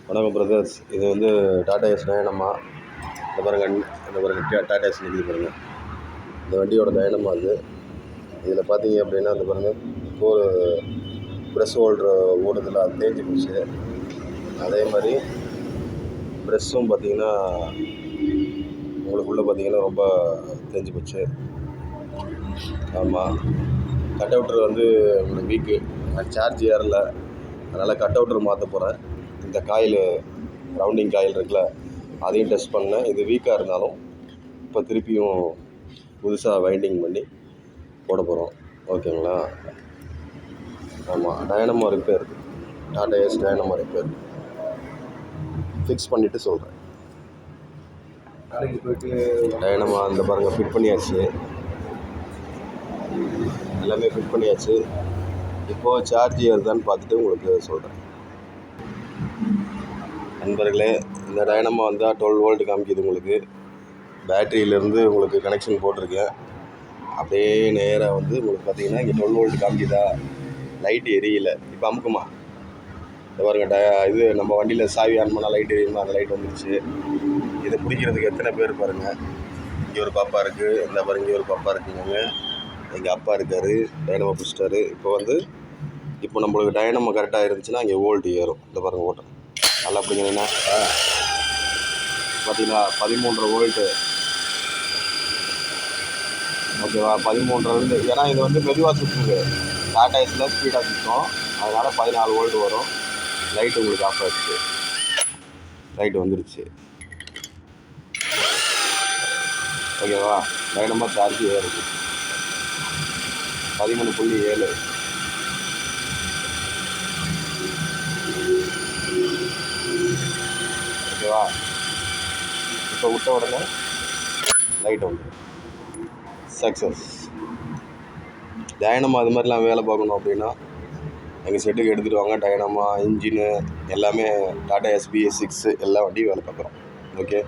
வணக்கம் பிரதர்ஸ். இது வந்து டாடா ஏஸ் டயனமா. இந்த பாருங்கள் டாடா ஏஸ் நிற்கிது பாருங்கள். இந்த வண்டியோட டயனமா இது. இதில் பார்த்தீங்க அப்படின்னா அந்த பாருங்கள் ஒரு ப்ரெஸ் ஹோல்டர் ஓடுதில் அது தேஞ்சு போச்சு. அதே மாதிரி ப்ரெஸ்ஸும் பார்த்தீங்கன்னா உங்களுக்குள்ளே பார்த்தீங்கன்னா ரொம்ப தேஞ்சு போச்சு. ஆமாம், கட் அவுட்ரு வந்து உங்களுக்கு வீக்கு, சார்ஜ் ஏறல. அதனால் கட் அவுட்ரு மாற்ற போகிறேன். இந்த காயில் ரவுண்டிங் காயில் இருக்குல்ல, அதையும் டெஸ்ட் பண்ணேன். இது வீக்காக இருந்தாலும் இப்போ திருப்பியும் புதுசாக வைண்டிங் பண்ணி போட போகிறோம். ஓகேங்களா? ஆமாம், dynamo repair, Tata Ace dynamo repair fix பண்ணிவிட்டு சொல்கிறேன். நாளைக்கு போய்ட்டு டயனமா இந்த பாருங்கள் ஃபிட் பண்ணியாச்சு, எல்லாமே ஃபிட் பண்ணியாச்சு. இப்போது சார்ஜ் ஏறுதான்னு பார்த்துட்டு உங்களுக்கு சொல்கிறேன். நண்பர்களே, இந்த டயனமா வந்தால் 12 வோல்ட் காமிக்குது உங்களுக்கு. பேட்டரியிலேருந்து உங்களுக்கு கனெக்ஷன் போட்டிருக்கேன். அப்படியே நேராக வந்து உங்களுக்கு பார்த்தீங்கன்னா இங்கே 12 வோல்ட் காமிக்குதா, லைட் எரியல. இப்போ அமுக்குமா, இந்த பாருங்க இது நம்ம வண்டியில் சாவி ஆன் பண்ணால் லைட் எரியுமா, அந்த லைட் வந்துடுச்சு. இதை பிடிக்கிறதுக்கு எத்தனை பேர் பாருங்கள். இங்கே ஒரு பாப்பா இருக்குது, இந்த பாருங்க இங்கே ஒரு பாப்பா இருக்குங்க. எங்கள் அப்பா இருக்கார், டைனமோ பிடிச்சிட்டாரு. இப்போ நம்மளுக்கு டைனமோ கரெக்டாக இருந்துச்சுன்னா இங்கே வோல்ட் ஏறும். இந்த பாருங்கள் ஓட்டம் நல்லா பிடிங்கன்னா பார்த்தீங்கன்னா 13.5 வோல்ட்டு. ஓகேவா? 13.5 ஏன்னா இது வந்து மெதுவாக சுற்றுது. டாடா ஏஸில் ஸ்பீடாக சுற்றும், அதனால் 14 வோல்ட் வரும். லைட் உங்களுக்கு ஆஃப் ஆகிடுச்சு, லைட் வந்துடுச்சு. ஓகேவா? டைனமோ சார்ஜ் ஏறுது 13.7. ஓகேவா? இப்போ விட்ட உடனே லைட் வந்துடும். சக்ஸஸ். டைனமா அது மாதிரிலாம் வேலை பார்க்கணும் அப்படின்னா எங்கள் செட்டுக்கு எடுத்துகிட்டு வாங்க. டைனமா இன்ஜினு எல்லாமே டாடா ஏஸ் BS6 எல்லா வண்டியும் வேலை பார்க்குறோம். ஓகே.